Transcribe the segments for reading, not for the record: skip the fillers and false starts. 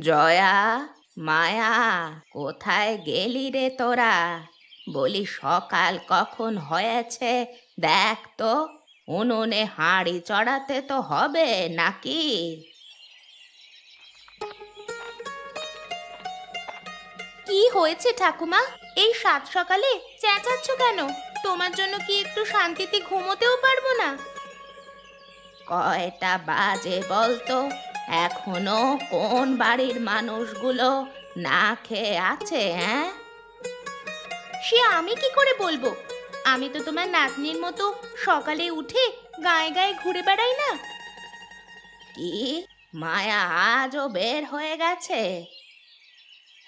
জয়া, মায়া, কোথায় গেলি রে তোরা? বলি সকাল কখন হয়েছে দেখ তো, উনুনে হাঁড়ি চড়াতে তো হবে নাকি? কি হয়েছে ঠাকুমা? এই সাত সকালে চেঁচাচ্ছ কেন? তোমার জন্য কি একটু শান্তিতে ঘুমোতেও পারবো না? কয়টা বাজে বলতো? এখনো কোন বাড়ির মানুষগুলো না খেয়ে আছে? হ্যাঁ, সে আমি কি করে বলবো? আমি তো তোমার নাতনির মতো সকালে উঠে গায়ে গায়ে ঘুরে বেড়াই না। কি, মায়া আজও বের হয়ে গেছে?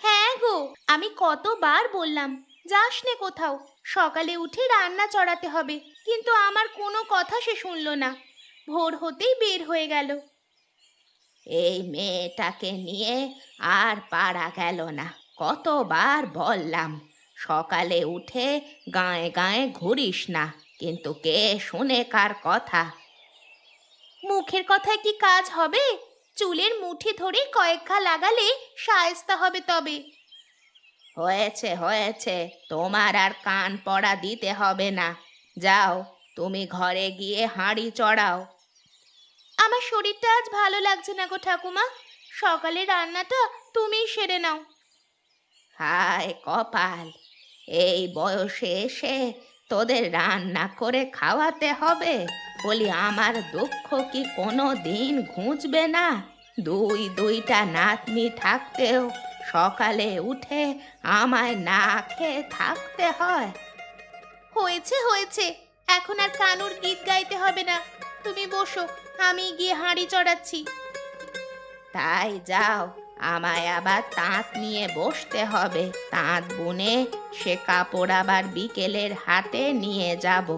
হ্যাঁ গো, আমি কতবার বললাম যাস নে কোথাও, সকালে উঠে রান্না চড়াতে হবে, কিন্তু আমার কোনো কথা সে শুনলো না। ভোর হতেই বের হয়ে গেল। এই মেয়েটাকে নিয়ে আর পারা গেল না। কতবার বললাম সকালে উঠে গায়ে গায়ে ঘুরিস না, কিন্তু কে শুনে কার কথা? মুখের কথায় কি কাজ হবে? চুলের মুঠি ধরে কয়েক ঘা লাগালে শায়েস্তা হবে তবে। হয়েছে হয়েছে, তোমার আর কান পড়া দিতে হবে না। যাও, তুমি ঘরে গিয়ে হাঁড়ি চড়াও। আমার শরীরটা আজ ভালো লাগছে না গো ঠাকুমা, সকালে রান্নাটা তুমিই সেরে নাও। হায় কপাল, এই বয়সে এসে তোদের রান্না করে খাওয়াতে হবে? বলি আমার দুঃখ কি কোনো দিন ঘুচবে না? দুইটা নাতনি থাকতেও সকালে উঠে আমায় না খেয়ে থাকতে হয়। হয়েছে হয়েছে, এখন আর কানুর গীত গাইতে হবে না। তুমি বসো, আমি গিয়ে হাঁড়ি চড়াচ্ছি। তাই যাও, আমায় আবার তাঁত নিয়ে বসতে হবে। তাঁত বুনে সে কাপড় আবার বিকেলের হাটে নিয়ে যাব।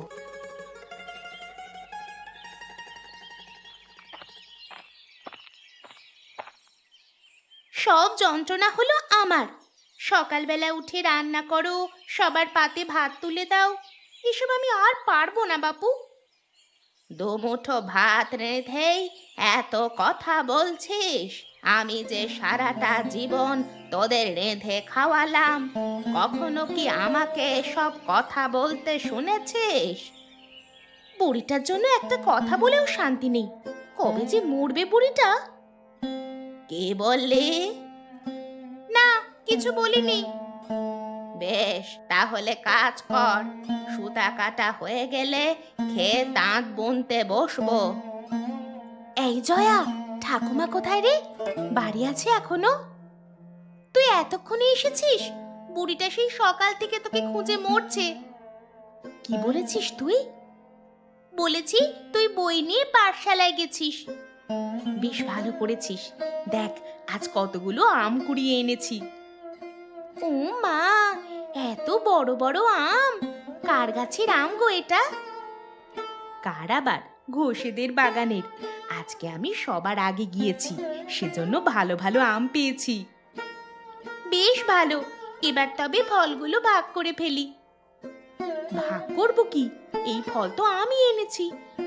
সব যন্ত্রণা হলো আমার। সকালবেলা উঠে রান্না করো, সবার পাতে ভাত তুলে দাও, এসব আমি আর পারবো না বাপু। দুমুঠো ভাত রেঁধেই এত কথা বলছিস? আমি যে সারাটা জীবন তোদের রেঁধে খাওয়ালাম, কখনো কি আমাকে সব কথা বলতে শুনেছিস? বুড়িটার জন্য একটা কথা বলেও শান্তি নেই। কবে যে মরবে বুড়িটা! কি বললি? না, কিছু বলিনি। বেশ, তাহলে কাজ কর। সুতা কাটা হয়ে গেলে খেয়ে তাঁত বুনতে বসবো। এই জয়া, ঠাকুমা কোথায় রে? বাড়ি আছে এখনো? তুই এতক্ষণে এসেছিস? বুড়িটা সেই সকাল থেকে তোকে খুঁজে মরছে। কি বলেছিস তুই? বলেছি তুই বই নিয়ে পাঠশালায় গেছিস। বেশ ভালো করেছিস। দেখ, আজ কতগুলো আম কুড়িয়ে এনেছি। ও মা, এত বড় বড় আম! কার গাছের আম গো এটা? কার আবার? ঘোষেদের বাগানের। আজকে আমি সবার আগে গিয়েছি, সেজন্য ভালো ভালো আম পেয়েছি। বেশ ভালো, এবার তবে ফলগুলো ভাগ করে ফেলি। ভাগ করব কি? এই ফল তো আমি এনেছি,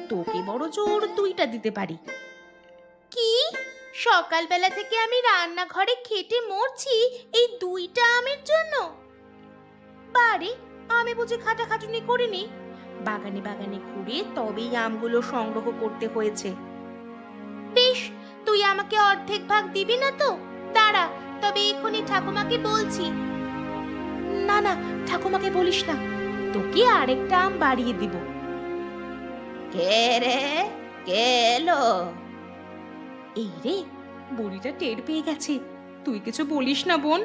তোকে বড় জোর দুইটা দিতে পারি। কি? সকালবেলা থেকে আমি রান্নাঘরে খেটে মরছি এই দুইটা আমের জন্য? বারে, আমি বুঝি খাটাখাটুনি করিনি? বাগানে বাগানে ঘুরে তবেই আমগুলো সংগ্রহ করতে হয়েছে। বেশ, তুই আমাকে অর্ধেক ভাগ দিবি না তো? দাঁড়া, তবে এখনই ঠাকুমাকে বলছি। না না, ঠাকুমাকে বলিস না, তোকে আরেকটা আম বাড়িয়ে দিব। কে রে? কে এলো? এই রে, বুড়িটা টের পেয়ে গেছে। তুই কিছু বলিস না বোন।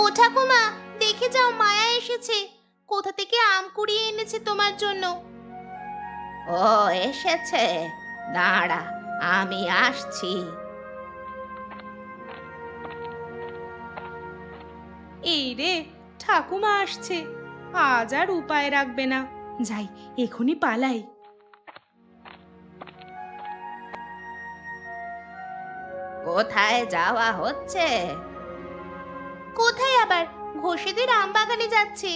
ও ঠাকুমা, দেখে যাও, মায়া এসেছে। কোথা থেকে আম কুড়িয়ে এনেছে তোমার জন্য। ও এসেছে, দাঁড়া, আমি আসছি। এই রে, ঠাকুমা আসছে। আজ আর উপায় রাখবে না, যাই এখনই পালাই। কোথায় যাওয়া হচ্ছে? কোথায় আবার? ঘোষেদের আম বাগানে যাচ্ছে।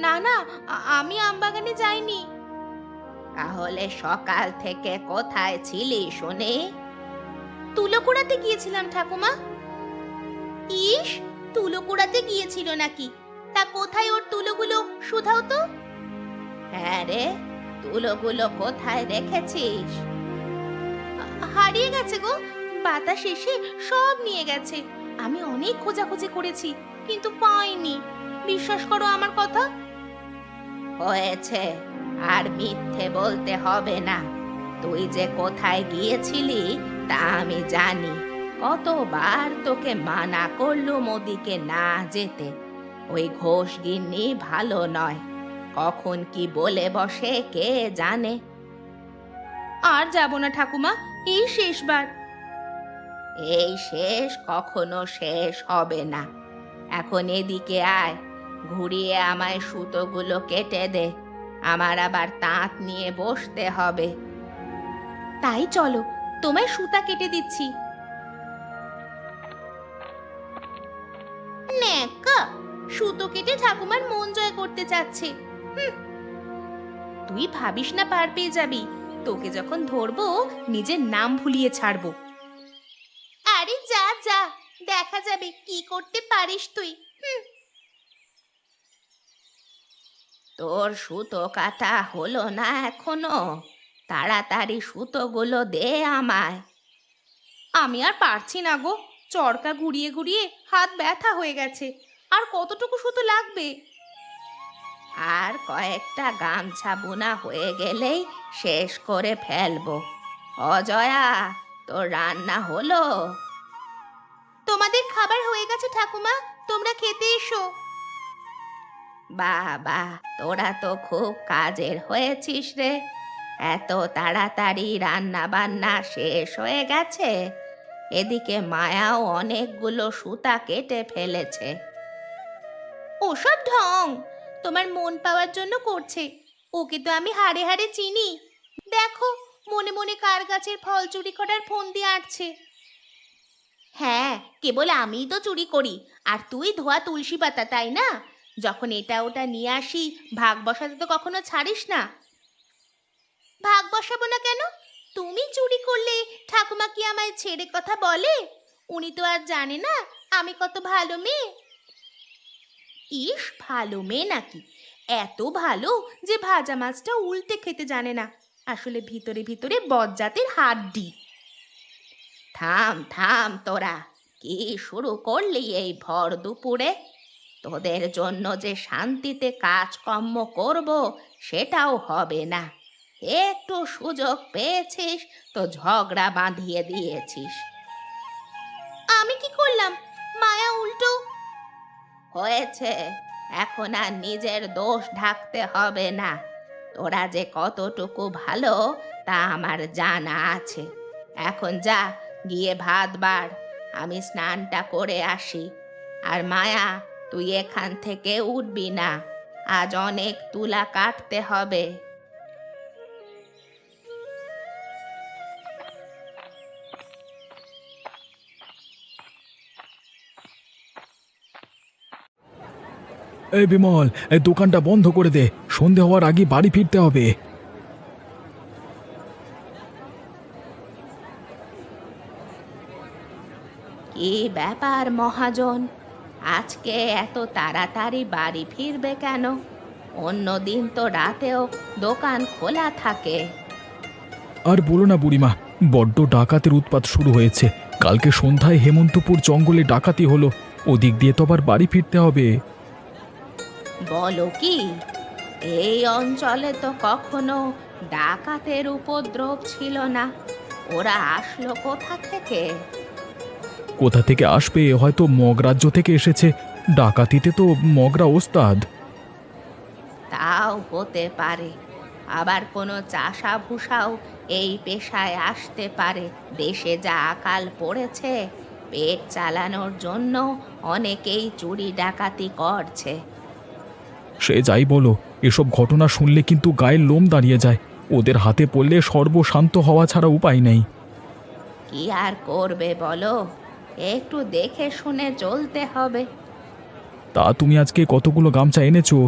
না না, আমি আম বাগানে যাইনি। তাহলে সকাল থেকে কোথায় ছিলি শুনি? তুলো কুড়াতে গিয়েছিলাম ঠাকুমা। ইস, তুলো কুড়াতে গিয়েছিল নাকি? তা কোথায় ওর তুলোগুলো, শুধাও তো। হ্যাঁ রে, তুলোগুলো কোথায় রেখেছিস? হারিয়ে গেছে গো, বাতাস এসে সব নিয়ে গেছে। আমি অনেক খোঁজাখুঁজি করেছি, কিন্তু পাইনি। বিশ্বাস করো আমার কথা। হয়েছে, আর মিথ্যে বলতে হবে না। তুই যে কোথায় গিয়েছিলি তা আমি জানি। কতবার তোকে মানা করলুম ওদিকে না যেতে। ওই ঘোষ গিন্নি ভালো নয়, কখন কি বলে বসে কে জানে। আর যাব না ঠাকুমা, এই শেষবার। এই শেষ কখনো শেষ হবে না। এখন এদিকে আয়, ঘুরিয়ে আমায় সুতোগুলো কেটে দে। আমার আবার তাঁত নিয়ে বসতে হবে। তাই চলো, তোমায় সুতা কেটে দিচ্ছি। ন্যাকা, সুতো কেটে ঠাকুমার মন জয় করতে চাচ্ছে। তুই ভাবিস না পার পেয়ে যাবি। তোকে যখন ধরবো নিজের নাম ভুলিয়ে ছাড়বো। আরে যা যা, দেখা যাবে কি করতে পারিস তুই। তোর সুতো কাটা হলো না এখনো? তাড়াতাড়ি সুতোগুলো দে আমায়। আমি আর পারছি না গো, চরকা ঘুরিয়ে ঘুরিয়ে হাত ব্যথা হয়ে গেছে। আর কতটুকু সুতো লাগবে? আর কয়েকটা গামছা বোনা হয়ে গেলেই শেষ করে ফেলবো। অজয়া, তোর রান্না হলো? তোমাদের খাবার হয়ে গেছে ঠাকুমা, তোমরা খেতে এসো। বাবা, তোরা তো খুব কাজের হয়েছিস রে। এত তাড়াতাড়ি রান্না বান্না শেষ হয়ে গেছে। এদিকে মায়াও অনেকগুলো সুতা কেটে ফেলেছে। ওসব ঢং তোমার মন পাওয়ার জন্য করছে। ওকে তো আমি হাড়ে হাড়ে চিনি। দেখো, মনে মনে কার গাছের ফল চুরি করার ফন্দি আঁটছে। হ্যাঁ, কেবল আমিই তো চুরি করি, আর তুই ধোয়া তুলসী পাতা, তাই না? যখন এটা ওটা নিয়ে আসি, ভাগ বসাতে তো কখনো ছাড়িস না। ভাগ বসাবো না কেন? তুমি চুরি করলে ঠাকুমা কি আমায় ছেড়ে কথা বলে? উনি তো আর জানে না আমি কত ভালো মেয়ে। ইস, ভালো মেয়ে নাকি? এত ভালো যে ভাজা মাছটা উল্টে খেতে জানে না। আসলে ভিতরে ভিতরে বজ্জাতের হাড্ডি। থাম থাম তোরা, কি শুরু করলি এই ভর দুপুরে? তোদের জন্য যে শান্তিতে কাজকর্ম করব সেটাও হবে না। একটু সুযোগ পেয়েছিস তো ঝগড়া বাঁধিয়ে দিয়েছিস। আমি কি করলাম? মায়া উল্টো। হয়েছে, এখন আর নিজের দোষ ঢাকতে হবে না। তোরা যে কতটুকু ভালো তা আমার জানা আছে। এখন যা, গিয়ে ভাত বাড়, আমি স্নানটা করে আসি। আর মায়া, তুই এখান থেকে উঠবি না, আজ অনেক তুলা কাটতে হবে। এই বিমল, এই দোকানটা বন্ধ করে দে, সন্ধে হওয়ার আগে বাড়ি ফিরতে হবে। কি ব্যাপার মহাজন, আজকে এত তাড়াতাড়ি বাড়ি ফিরবে কেন? অন্যদিন তো রাতেও দোকান খোলা থাকে। আর বলো না বুড়িমা, বড্ড ডাকাতের উৎপাত শুরু হয়েছে। কালকে সন্ধ্যায় হেমন্তপুর জঙ্গলে ডাকাতি হলো, ওদিক দিয়ে তো আবার বাড়ি ফিরতে হবে। বলো কি? এই অঞ্চলে তো কখনো ডাকাতের উপদ্রব ছিল না। ওরা আসলো কোথা থেকে? কোথা থেকে আসবে? হয়তো মগরাজ্য থেকে এসেছে। ডাকাতিতে তো মগরা ওস্তাদ। তাও হতে পারে। আবার কোনো চাষা ভুষাও এই পেশায় আসতে পারে। দেশে যা আকাল পড়েছে, পেট চালানোর জন্য অনেকেই চুরি ডাকাতি করছে। সে যাই বলো, এসব ঘটনা শুনলে কিন্তু গায়ের লোম দাঁড়িয়ে যায়। ওদের হাতে পড়লে সর্বশান্ত হওয়া ছাড়া উপায় নেই। কি আর করবে বলো, একটু দেখে শুনে চলতে হবে। তা তুমি আজকে কতগুলো গামছা এনেছো?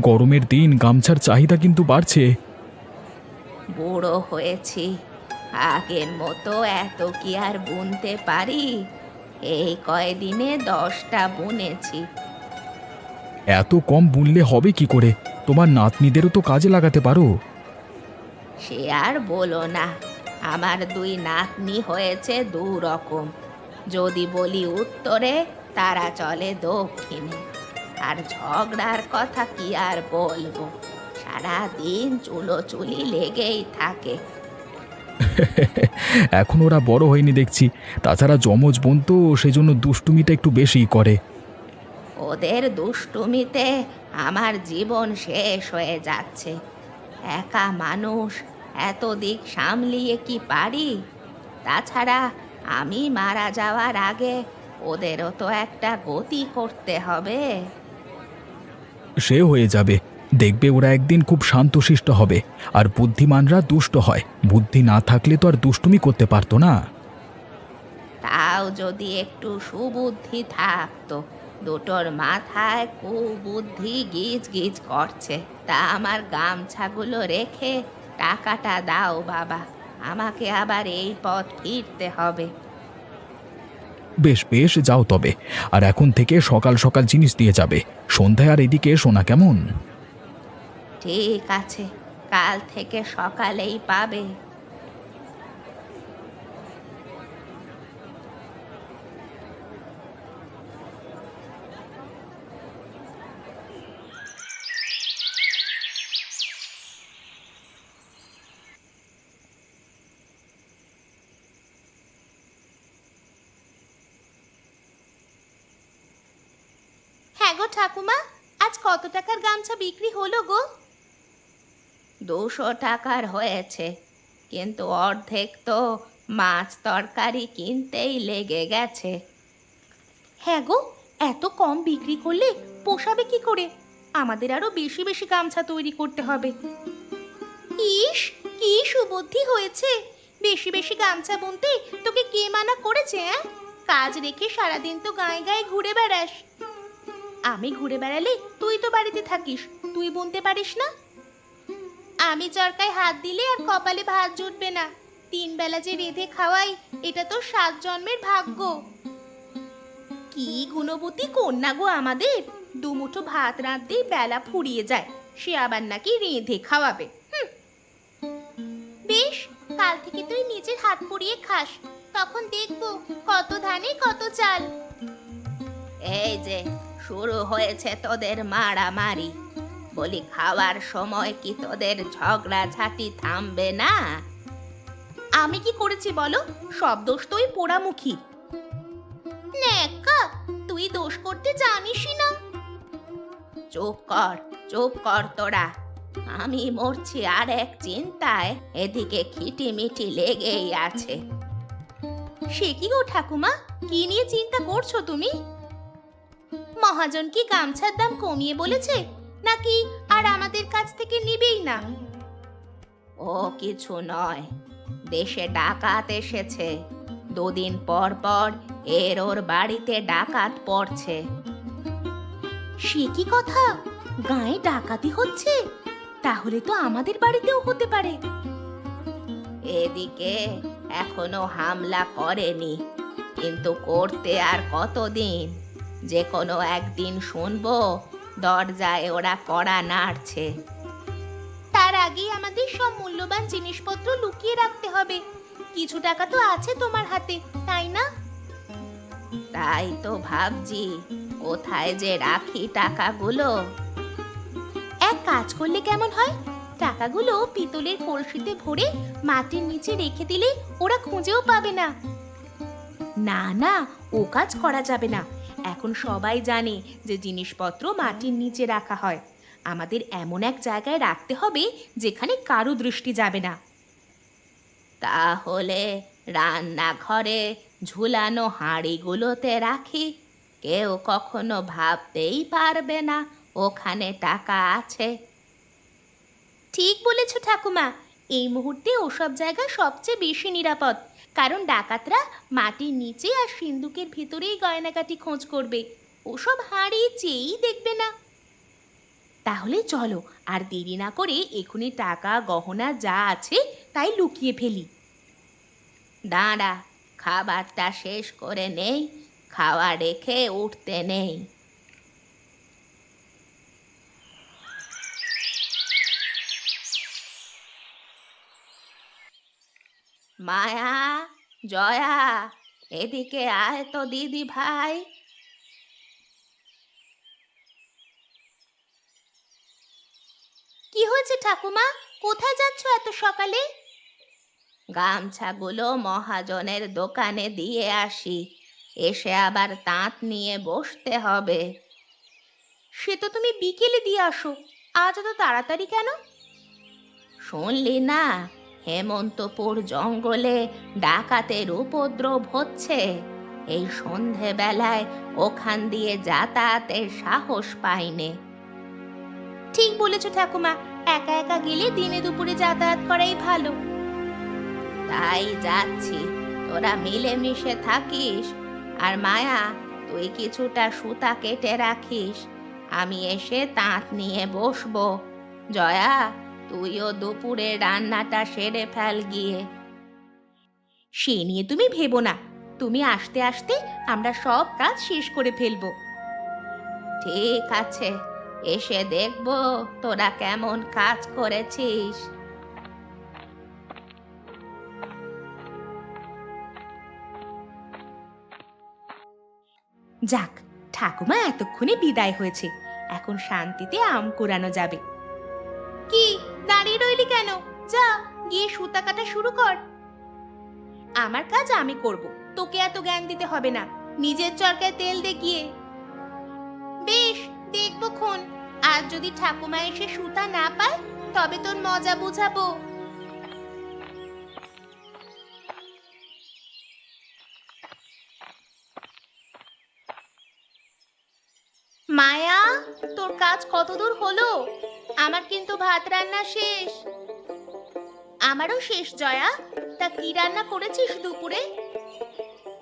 গরমের দিন গামছার চাহিদা কিন্তু বাড়ছে। বুড়ো হয়েছি, আগের মতো এত কি আর বুনতে পারি? এই কয়দিনে 10টা বুনেছি। এত কম বুনলে হবে কি করে? তোমার নাতনিদেরও তো কাজে লাগাতে পারো। সে আর বলো না, আমার 2 নাতনি হয়েছে 2 রকম। যদি বলি উত্তরে, তারা চলে দক্ষিণে। আর ঝগড়ার কথা কি আর বলবো, সারাদিন চুলোচুলি লেগেই থাকে। এখন ওরা বড় হয়নি দেখছি, তাছাড়া যমজ বোন তো সেজন্য দুষ্টুমিটা একটু বেশিই করে। ওদের দুষ্টুমিতে আমার জীবন শেষ হয়ে যাচ্ছে। একা মানুষ, এত দিক সামলিয়ে কি পারি? তাছাড়া আমি মারা যাওয়ার আগে ওদেরও তো একটা গতি করতে হবে। সে হয়ে যাবে, দেখবে ওরা একদিন খুব শান্তশিষ্ট হবে। আর বুদ্ধিমানরা দুষ্ট হয়, বুদ্ধি না থাকলে তো আর দুষ্টুমি করতে পারতো না। তাও যদি একটু সুবুদ্ধি থাকতো, দুটোর মাথায় কুবুদ্ধি গিজ গিজ করছে। তা আমার গামছাগুলো রেখে টাকাটা দাও বাবা, আমাকে আবার এই পথ ফিরতে হবে। বেশ বেশ, যাও তবে। আর এখন থেকে সকাল সকাল জিনিস দিয়ে যাবে, সন্ধ্যায় আর এদিকে এসো না, কেমন? ঠিক আছে, কাল থেকে সকালেই পাবে। হ্যাঁ গো ঠাকুমা, আজ কত টাকার গামছা বিক্রি হলো গো? 200 টাকার হয়েছে, কিন্তু অর্ধেক তো মাছ তরকারি কিনতেই লেগে গেছে। হ্যাঁ গো, এত কম বিক্রি করলে পোষাবে কি করে? আমাদের আরো বেশি বেশি গামছা তৈরি করতে হবে। ইস, কি সুবুদ্ধি হয়েছে! বেশি বেশি গামছা বুনতে তোকে কে মানা করেছে? কাজ রেখে সারাদিন তো গায়ে গায়ে ঘুরে বেড়াস। আমি ঘুরে বেড়ালে তুই তো বাড়িতে থাকিস, তুই বুনতে পারিস না? আমি চরকায় হাত দিলে আর কপালে ভাত জুটবে না। 3 বেলা যে রেঁধে খাওয়াই, এটা তো 7 জন্মের ভাগ্য। কি গুণবতী কন্যা গো আমাদের! 2 মুঠো ভাত রাঁধতেই বেলা ফুরিয়ে যায়, সে আবার নাকি রেঁধে খাওয়াবে। বেশ, কাল থেকে তুই নিজের হাত পুড়িয়ে খাস, তখন দেখবো কত ধানে কত চাল। এই যে শুরু হয়েছে তোদের মারামারি, বলি খাওয়ার সময় কি তোদের ঝগড়াঝাটি থামবে না? আমি কি করেছি বলো? সব দোষ তো ওই পোড়ামুখী। ন্যাকা, তুই দোষ করতে জানিসই না। চুপ কর, চুপ কর তোরা। আমি মরছি আর এক চিন্তায়, এদিকে খিটিমিটি লেগেই আছে। সে কি গো ঠাকুমা, কি নিয়ে চিন্তা করছো তুমি? মহাজন কি গামছার দাম কমিয়ে বলেছে, নাকি আর আমাদের কাছ থেকে নিবেই না? ও কিছু নয়, দেশে ডাকাত এসেছে। 2 দিন পর পর ওর বাড়িতে ডাকাত পড়ছে। সে কি কথা, গায়ে ডাকাতি হচ্ছে? তাহলে তো আমাদের বাড়িতেও হতে পারে। এদিকে এখনো হামলা করেনি, কিন্তু করতে আর কতদিন? যে কোনো একদিন শুনবো দরজায় ওরা কড়া নাড়ছে। তার আগেই আমাদের সব মূল্যবান জিনিসপত্র লুকিয়ে রাখতে হবে। কিছু টাকা তো আছে তোমার হাতে, তাই না? তাই তো ভাবছি, কোথায় যে রাখি টাকাগুলো। এক কাজ করলে কেমন হয়, টাকাগুলো পিতলের কলসিতে ভরে মাটির নিচে রেখে দিলে ওরা খুঁজেও পাবে না। না না, ও কাজ করা যাবে না। এখন সবাই জানে যে জিনিসপত্র মাটির নিচে রাখা হয়। আমাদের এমন এক জায়গায় রাখতে হবে যেখানে কারো দৃষ্টি যাবে না। তাহলে রান্নাঘরে ঝুলানো হাঁড়িগুলোতে রাখি, কেউ কখনো ভাবতেই পারবে না ওখানে টাকা আছে। ঠিক বলেছ ঠাকুমা, এই মুহূর্তে ওসব জায়গা সবচেয়ে বেশি নিরাপদ। কারণ ডাকাতরা মাটির নিচে আর সিন্দুকের ভিতরেই গয়নাগাটি খোঁজ করবে, ওসব হাঁড়ি চেয়েই দেখবে না। তাহলে চলো, আর দেরি না করে এখনই টাকা গহনা যা আছে তাই লুকিয়ে ফেলি। দাঁড়া, খাবারটা শেষ করে নেই, খাওয়া রেখে উঠতে নেই। মায়া, জয়া, এদিকে আয় তো দিদি ভাই। কি হয়েছে ঠাকুমা? কোথায় যাচ্ছ এত সকালে? গামছাগুলো মহাজনের দোকানে দিয়ে আসি, এসে আবার তাঁত নিয়ে বসতে হবে। সে তো তুমি বিকেলে দিয়ে আসো, আজ এত তাড়াতাড়ি কেন? শুনলি না, হেমন্তপুর জঙ্গলে ডাকাতের উপদ্রব হচ্ছে। এই সন্ধেবেলায় ওখান দিয়ে যাতায়াতের সাহস পাইনে। ঠিক বলেছ ঠাকুমা, একা একা গেলে দিনে দুপুরে যাতায়াত করাই ভালো। তাই যাচ্ছি, তোরা মিলেমিশে থাকিস। আর মায়া, তুই কিছুটা সুতা কেটে রাখিস, আমি এসে তাঁত নিয়ে বসবো। জয়া, তুইও দুপুরে রান্নাটা সেরে ফেল গিয়ে। সে নিয়ে তুমি ভেবো না, তুমি আসতে আসতে আমরা সব কাজ শেষ করে ফেলবো। ঠিক আছে, এসে দেখবো তোরা কেমন কাজ করেছিস। যাক, ঠাকুমা এতক্ষণে বিদায় হয়েছে, এখন শান্তিতে আম কুড়ানো যাবে। কি দাঁড়িয়ে রইলি কেন? যা গিয়ে সুতা কাটা শুরু কর। আমার কাজ আমি করব, তোকে এত জ্ঞান দিতে হবে না। নিজের চরকায় তেল দে গিয়ে। বেশ, দেখবো খন। আর যদি ঠাকুমা এসে সুতা না পায়, তবে তোর মজা বুঝাবো। মায়া, তোর কাজ কতদূর হলো? আমার কিন্তু ভাত রান্না শেষ। আমারও শেষ জয়া। তা কি রান্না করেছিস দুপুরে?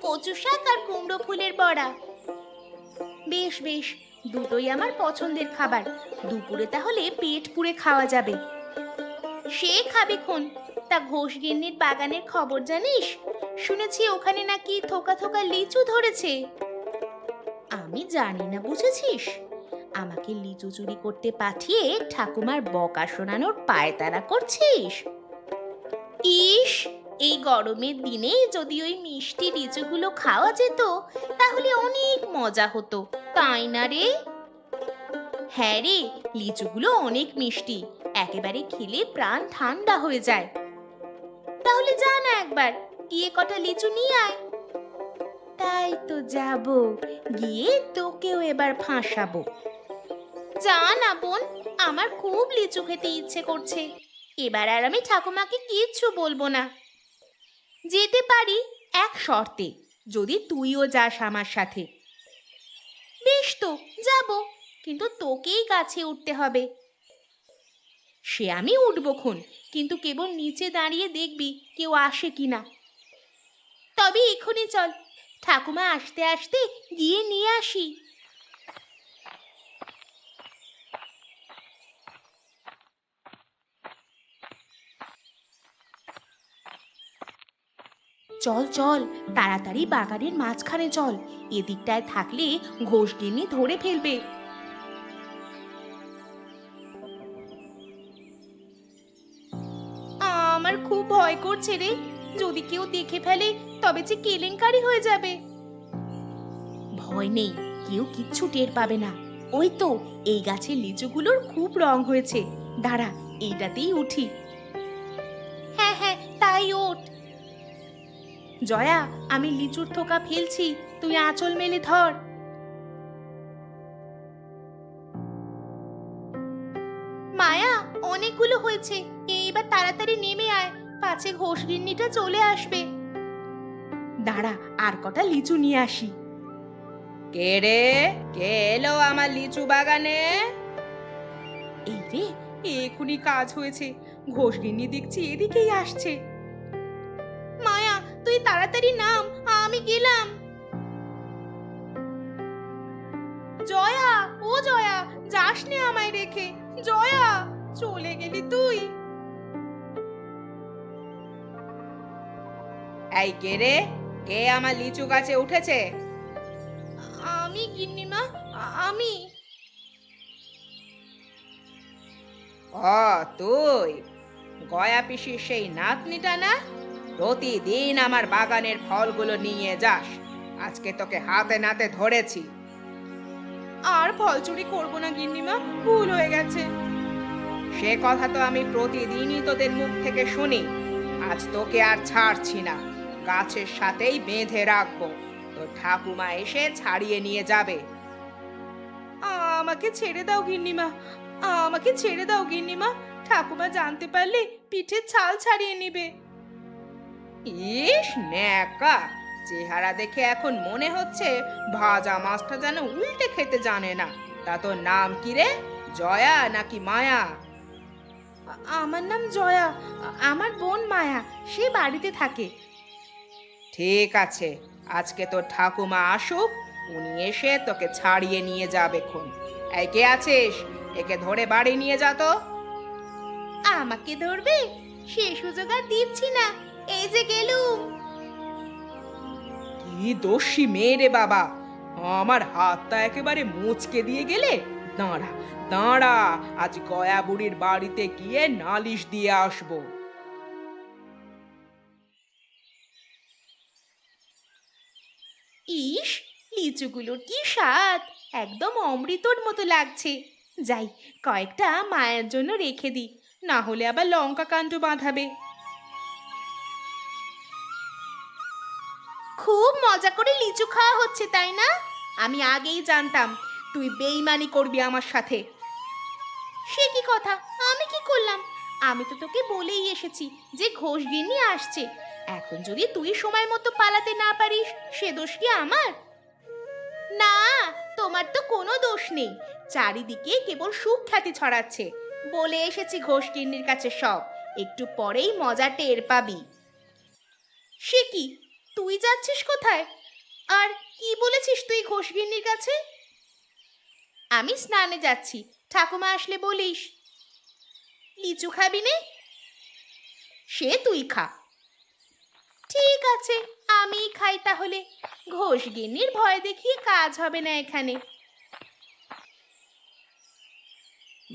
কচু শাক আর কুমড়ো ফুলের বড়া। বেশ বেশ, দুটোই আমার পছন্দের খাবার। দুপুরে তাহলে পেট পুড়ে খাওয়া যাবে। সে খাবি খন। তা ঘোষগিন্নির বাগানের খবর জানিস? শুনেছি ওখানে নাকি থোকা থোকা লিচু ধরেছে। আমি জানি না, বুঝেছিস? আমাকে লিচু চুরি করতে পাঠিয়ে ঠাকুমার বকা শোনানোর পায়তারা করছিস। ইস, এই গরমের দিনে যদি ওই মিষ্টি লিচুগুলো খাওয়া যেত, তাহলে অনেক মজা হতো, তাই না রে? হ্যাঁ রে, লিচুগুলো অনেক মিষ্টি, একেবারে খেলে প্রাণ ঠান্ডা হয়ে যায়। তাহলে যা না একবার, গিয়ে কটা লিচু নিয়ে আয়। তাই তো যাব, গিয়ে তোকেও এবার ফাঁসাবো। যা না বোন, আমার খুব লিচু খেতে ইচ্ছে করছে। এবার আর আমি ঠাকুমাকে কিচ্ছু বলবো না। যেতে পারি এক শর্তে, যদি তুইও যাস আমার সাথে। বেশ তো, যাব, কিন্তু তোকেই গাছে উঠতে হবে। সে আমি উঠবো খন, কিন্তু কেবল নিচে দাঁড়িয়ে দেখবি কেউ আসে কিনা। তবে এখনই চল, ঠাকুমা আসতে আসতে গিয়ে নিয়ে আসি। চল চল, তাড়াতাড়ি বাগানের মাঝখানে চল। এদিকটায় থাকলে ঘোষগিন্নি ধরে ফেলবে। আমার খুব ভয় করছে রে, যদি কেউ দেখে ফেলে তবে যে কেলেঙ্কারি হয়ে যাবে। ভয় নেই, কেউ কিচ্ছু টের পাবে না। ওই তো এই গাছের লিচুগুলোর খুব রং হয়েছে, দাঁড়া এইটাতেই উঠি। হ্যাঁ হ্যাঁ, তাই ওঠ। জয়া, আমি লিচুর থোকা ফেলছি, তুই আঁচল মেলে ধর। মায়া, অনেকগুলো হয়েছে, এইবার তাড়াতাড়ি নেমে আয়, পাছে ঘোষগিন্নিটা চলে আসবে। দাঁড়া, আর কটা লিচু নিয়ে আসি। কে রে, কে এলো আমার লিচু বাগানে? এই রে, এখুনি কাজ হয়েছে, ঘোষগিন্নি দেখছি এদিকেই আসছে। মায়া, তুই তাড়াতাড়ি নাম, আমি গেলাম। জয়া, ও জয়া, যাস নে আমায় রেখে। জয়া, চলে গেলি তুই? এই কে রে? কে আমার লিচু গাছে উঠেছে? আমি গিন্নিমা, আমি। ও, তুই গয়া পিসির সেই নাতনিটা না? প্রতিদিন আমার বাগানের ফলগুলো নিয়ে যাস। আজকে তোকে হাতে নাতে ধরেছি। আর ফল চুরি করবো না গিন্নিমা, ভুল হয়ে গেছে। সে কথা তো আমি প্রতিদিনই তোদের মুখ থেকে শুনি। আজ তোকে আর ছাড়ছি না, গাছের সাথেই বেঁধে রাখবো। তোর ঠাকুমা এসে ছাড়িয়ে নিয়ে যাবে। আমাকে ছেড়ে দাও গিন্নিমা, আমাকে ছেড়ে দাও গিন্নিমা। ঠাকুমা জানতে পারলে পিঠের ছাল ছাড়িয়ে নিবে। ইস ন্যাকা, চেহারা দেখে এখন মনে হচ্ছে ভাজা মাছটা যেন উল্টে খেতে জানে না। তা তোর নাম কি রে? জয়া নাকি মায়া? আমার নাম জয়া, আমার বোন মায়া, সে বাড়িতে থাকে। ঠিক আছে, আজকে তোর ঠাকুমা আসুক, উনি এসে তোকে ছাড়িয়ে নিয়ে যাবে খন। এই কে আছিস? একে ধরে বাড়ি নিয়ে যা তো। আমাকে ধরবে? সে সুযোগ আর দিচ্ছি না, এই যে গেলুম। কি দোষী মেয়ে রে বাবা, আমার হাতটা একেবারে মুচকে দিয়ে গেলে। দাঁড়া দাঁড়া, আজ গয়া বুড়ির বাড়িতে গিয়ে নালিশ দিয়ে আসবো। ইস, লিচুগুলোর কি স্বাদ, একদম অমৃতর মতো লাগছে। যাই, কয়েকটা মায়ের জন্য রেখে দিই, না হলে আবার লঙ্কা কাণ্ড বাঁধাবে। খুব মজা করে লিচু খাওয়া হচ্ছে, তাই না? আমি আগেই জানতাম তুই বেইমানি করবি আমার সাথে। সে কি কথা, আমি কি করলাম? আমি তো তোকে বলেই এসেছি যে ঘোষগিন্নি আসছে। এখন যদি তুই সময় মতো পালাতে না পারিস, সে দোষ কি আমার? না, তোমার তো কোনো দোষ নেই। চারিদিকে কেবল সুখ্যাতি ছড়াচ্ছে। বলে এসেছি ঘোষগিন্নির কাছে সব, একটু পরেই মজা টের পাবি। সে কি, তুই যাচ্ছিস কোথায়? আর কি বলেছিস তুই ঘোষগিন্নির কাছে? আমি স্নানে যাচ্ছি, ঠাকুমা আসলে বলিস। লিচু খাবি নে? সে তুই খা। ঠিক আছে, আমিই খাই তাহলে। ঘোষগিন্নির ভয় দেখিয়ে কাজ হবে না এখানে।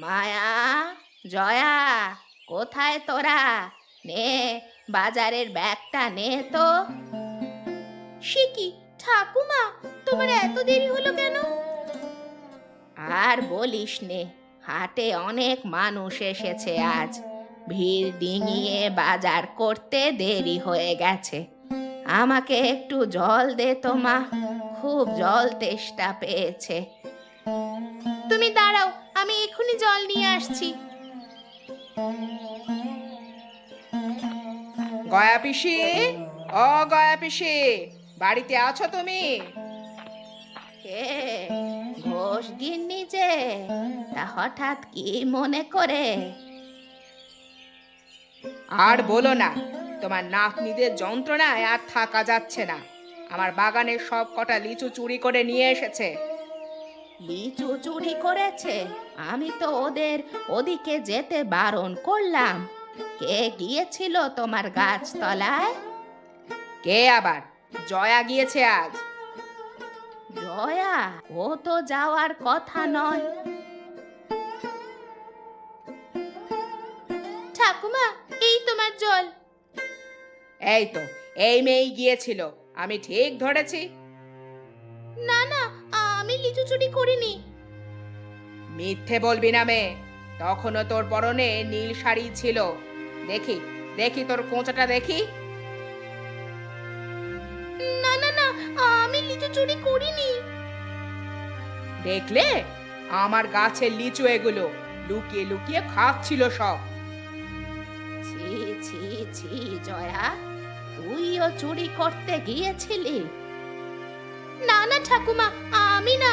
মায়া, জয়া, কোথায় তোরা? নে, বাজারের ব্যাগটা নে তো। সে কি ঠাকুমা, তোমার এত দেরি হলো কেন? আর বলিস নে, হাটে অনেক মানুষ এসেছে আজ। ভিড় ডিঙিয়ে বাজার করতে দেরি হয়ে গেছে। আমাকে একটু জল দে তো মা, খুব জল তেষ্টা পেয়েছে। তুমি দাঁড়াও, আমি এক্ষুনি জল নিয়ে আসছি। গয়া পিসি, ও গয়া পিসি, বাড়িতে আছো তুমি? কে? ঘোষ গিন্নি যে, তা হঠাৎ কি মনে করে? আর বলো না, তোমার নাতনিদের যন্ত্রণায় আর থাকা যাচ্ছে না। আমার বাগানের সব কটা লিচু চুরি করে নিয়ে এসেছে। লিচু চুরি করেছে? আমি তো ওদের ওদিকে যেতে বারণ করলাম। কে গিয়েছিল তোমার গাছতলায়? কে আবার? জয়া গিয়েছে আজ। জয়া? ও তো যাওয়ার কথা নয়। ঠাকুমা, এই তোমার জল। এই তো, এই মেয়েই গিয়েছিল, আমি ঠিক ধরেছি। না না, আমি লিচু চুরি করিনি। মিথ্যে বলবি না মেয়ে, তখনও তোর পরনে নীল শাড়ি ছিল। দেখি দেখি তোর কোঁচাটা দেখি। না না না, আমি লিচু চুরি করিনি। দেখলে, আমার গাছের লিচু এগুলো লুকিয়ে লুকিয়ে খাচ্ছিল সব। ছি ছি ছি জয়া, তুইও চুরি করতে গিয়েছিলি? না না ঠাকুমা, আমি না,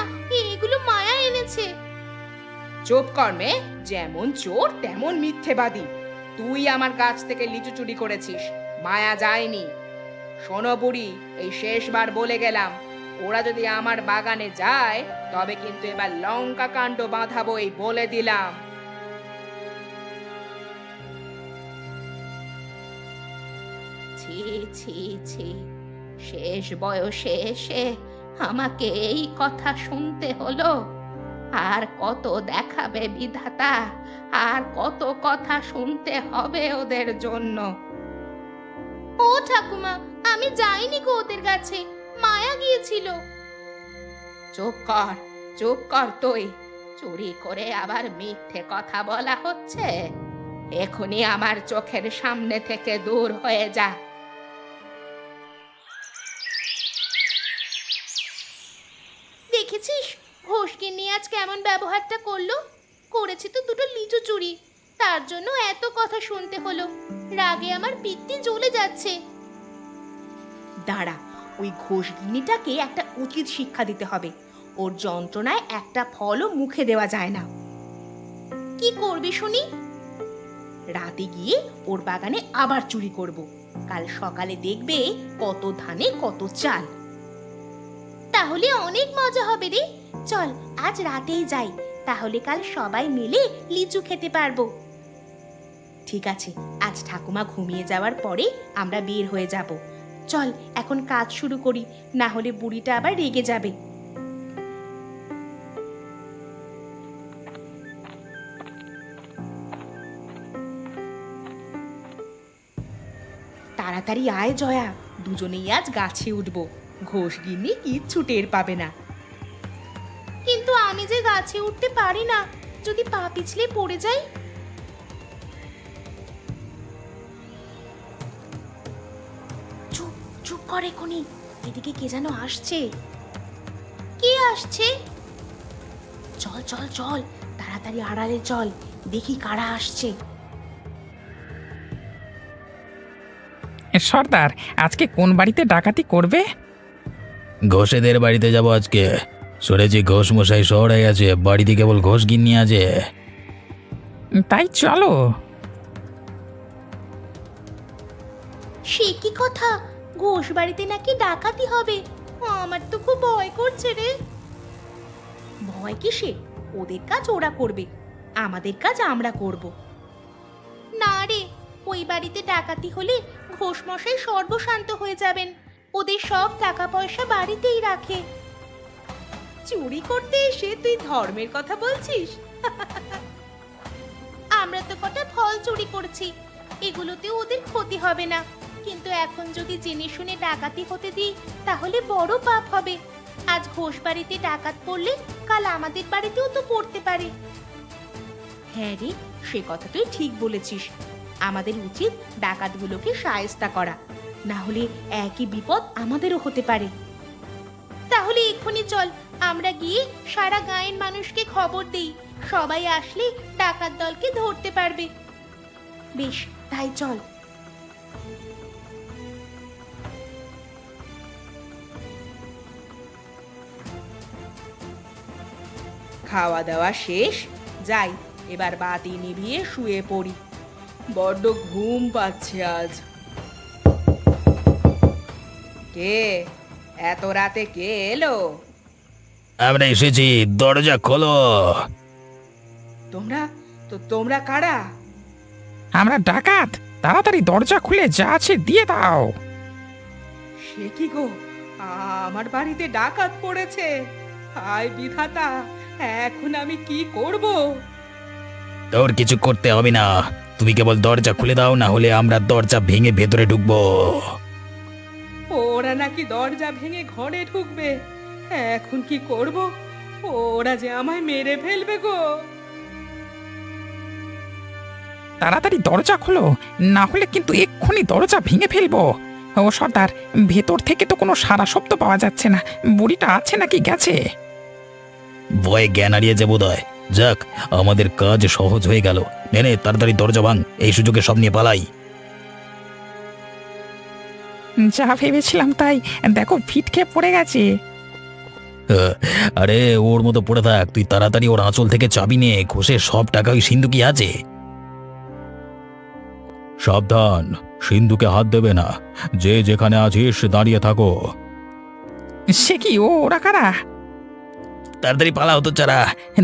এগুলো মায়া এনেছে। চুপ কর মেয়ে, যেমন চোর তেমন মিথ্যেবাদী। তুই আমার গাছ থেকে লিচু চুরি করেছিস, মায়া যায়নি। শোনো বুড়ি, এই শেষবার বলে গেলাম, ওরা যদি আমার বাগানে যায় তবে কিন্তু এবার লঙ্কা কাণ্ড বাঁধাবো, এই বলে দিলাম। ছি ছি ছি, শেষ বয়সে এসে আমাকে এই কথা শুনতে হলো। আর কত দেখাবে বিধাতা, আর কত কথা শুনতে হবে ওদের জন্য। ও ঠাকুমা, আমি যাইনি গো ওদের কাছে, মায়া গিয়েছিল। চুপ কর, চুপ কর তুই। চুরি করে আবার মিথ্যে কথা বলা হচ্ছে? এখনই আমার চোখের সামনে থেকে দূর হয়ে যা। দেখেছিস ঘোষকে নিয়ে আজ কেমন ব্যবহারটা করলো? করেছে তো দুটো লিচু চুরি, তার জন্য এত কথা শুনতে হলো। রাগে আমার পিত্তি জ্বলে যাচ্ছে। দাঁড়া, ওই ঘোষগিন্নিটাকে একটা উচিত শিক্ষা দিতে হবে। ওর যন্ত্রণায় একটা ফলও মুখে দেওয়া যায় না। কি করবি শুনি? রাতে গিয়ে ওর বাগানে আবার চুরি করব। কাল সকালে দেখবে কত ধানে কত চাল। তাহলে অনেক মজা হবে রে। চল আজ রাতেই যাই, তাহলে কাল সবাই মিলে লিচু খেতে পারবো। ঠিক আছে, আজ ঠাকুমা ঘুমিয়ে যাওয়ার পরে আমরা বের হয়ে যাব। চল এখন কাজ শুরু করি, না হলে বুড়িটা আবার রেগে যাবে। তাড়াতাড়ি আয় জয়া, দুজনেই আজ গাছে উঠবো। ঘোষগিন্নি কিচ্ছু টের পাবে না। কিন্তু আমি যে গাছে উঠতে পারি না, যদি পা পিছলে পড়ে যাই। চুপ চুপ করে কোনি, এদিকে কে যেন আসছে। কে আসছে? চল চল চল, তাড়াতাড়ি আড়ালে চল, দেখি কারা আসছে। সর্দার, আজকে কোন বাড়িতে ডাকাতি করবে? ঘোষেদের বাড়িতে যাব আজকে। শুনেছি ঘোষ মশাই শহরে গেছে, বাড়িতে কেবল ঘোষ গিন্নি আছে। তাই চলো। সে কি কথা? ঘোষ বাড়িতে নাকি ডাকাতি হবে? আমার তো খুব ভয় করছে রে। ভয় কিসে? ওদের কাজ ওরা করবে, আমাদের কাজ আমরা করব। না রে, ওই বাড়িতে ডাকাতি হলে ঘোষ মশাই সর্বশান্ত হয়ে যাবেন। ওদের সব টাকা পয়সা বাড়িতেই রাখে। চুরি করতে এসে তুই ধর্মের কথা বলছিস? আমরা তো কটা ফল চুরি করছি, এগুলোতে ওদের ক্ষতি হবে না। কিন্তু এখন যদি জেনে শুনে ডাকাতি হতে দিই, তাহলে বড় পাপ হবে। আজ ঘোষ বাড়িতে ডাকাত পড়লে কাল আমাদের বাড়িতেও তো পড়তে পারে। হ্যাঁ রে, সে কথা তুই ঠিক বলেছিস। আমাদের উচিত ডাকাতগুলোকে শায়েস্তা করা, না হলে একই বিপদ আমাদেরও হতে পারে। তাহলে এক্ষুনি চল, আমরা গিয়ে সারা গাঁয়ের মানুষকে খবর দেই। সবাই আসলে ডাকাত দলকে ধরতে পারবে। বেশ, তাই চল। খাওয়া দাওয়া শেষ, যাই এবার বাতি নিভিয়ে শুয়ে পড়ি। বড্ড ঘুম পাচ্ছে আজ। কে এত রাতে কে এলো? আমরা এসেছি, দরজা খোলো। তোমরা কারা? আমরা ডাকাত, তাড়াতাড়ি দরজা খুলে যা আছে দিয়ে দাও। সে কি গো, আমার বাড়িতে ডাকাত পড়েছে। হায় বিধাতা, এখন আমি কি করব? তোর কিছু করতে হবে না, তুমি কেবল দরজা খুলে দাও, না হলে আমরা দরজা ভেঙে ভেতরে ঢুকবো। ওরা নাকি দরজা ভেঙে ঘরে ঢুকবে, এখন কি করব? ওরা যে আমায় মেরে ফেলবে গো। তাড়াতাড়ি দরজা খোলো, না হলে কিন্তু এক্ষুনি দরজা ভেঙে ফেলবো। ও সর্দার, ভেতর থেকে তো কোনো সারা শব্দ পাওয়া যাচ্ছে না। বুড়িটা আছে নাকি গেছে? ভয়ে জ্ঞান হারিয়েছে বোধহয়। যাক, আমাদের কাজ সহজ হয়ে গেল। নে নে, তাড়াতাড়ি দরজা ভাঙ, এই সুযোগে সব নিয়ে পালাই। যা ভেবেছিলাম তাই, দেখো ফিটকে পড়ে গেছে। আরে ওর মতো পড়ে থাক, তুই তাড়াতাড়ি ওর আঁচল থেকে চাবি নে, ঘষে সব টাকা ওই সিন্ধুকি আছে। সাবধান, সিন্ধুকে হাত দেবে না। যে যেখানে আছিস দাঁড়িয়ে থাকো। সে কি, ওরা কারা? তাড়াতাড়ি পালা হতো চারা,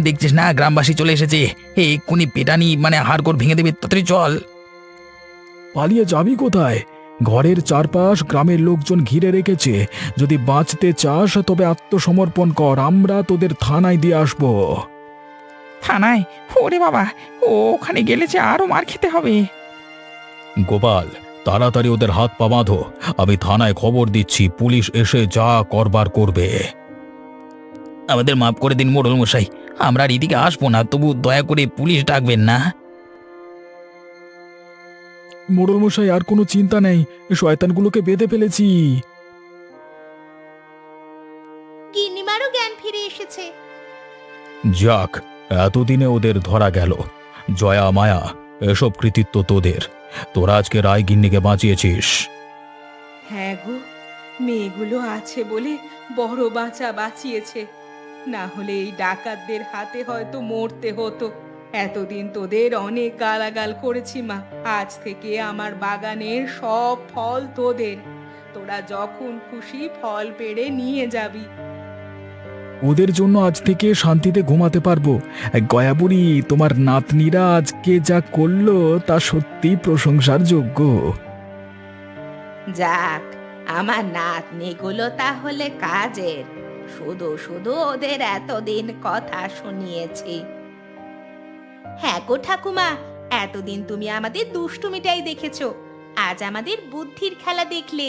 দেখছিস না গ্রামবাসী চলে এসেছে। এই কোনি পেটানি মানে হাড়গোড় ভেঙে দেবে, তাড়াতাড়ি চল। পালিয়ে যাবি কোথায়? ঘরের চারপাশ গ্রামের লোকজন ঘিরে রেখেছে। যদি বাঁচতে চাস তবে আত্মসমর্পণ কর, আমরা তোদের থানায় দিয়ে আসবো। থানায়? ওরে বাবা, ওখানে গেলে যে আরো মার খেতে হবে। গোপাল, তাড়াতাড়ি ওদের হাত পা বাঁধো। আমি থানায় খবর দিচ্ছি, পুলিশ এসে যা করবার করবে। আমাদের মাফ করে দিন মোড়ল মশাই, আমরা আর এদিকে আসবো না, তবু দয়া করে পুলিশ ডাকবেন না। মোড়ল মশাই, আর কোনো চিন্তা নেই, এ শয়তানগুলোকে বেঁধে ফেলেছি। গিন্নিমারও জ্ঞান ফিরে এসেছে। যাক, এতদিনে ওদের ধরা গেল। জয়া, মায়া, এসব কৃতিত্ব তোদের। তোরা আজকে রায়গিন্নিকে বাঁচিয়েছিস। হ্যাঁ গো, মেয়েগুলো আছে বলে বড় বাঁচা বাঁচিয়েছে, না হলে এই ডাকাতদের হাতে হয়তো মরতে হতো। এতদিন তোদের অনেক গালাগাল করেছি মা, আজ থেকে আমার বাগানের সব ফল তোদের, তোরা যখন খুশি ফল পেড়ে নিয়ে যাবি। ওদের জন্য আজ থেকে শান্তিতে ঘুমাতে পারবো। গয়া বুড়ি, তোমার নাতনিরা আজকে যা করলো তা সত্যি প্রশংসার যোগ্য। যাক, আমার নাতনিগুলো তাহলে কাজের। শুধু শুধু ওদের এতদিন কথা শুনিয়েছি। হ্যাঁ গো ঠাকুমা, এতদিন তুমি আমাদের দুষ্টুমিটাই দেখেছো, আজ আমাদের বুদ্ধির খেলা দেখলে।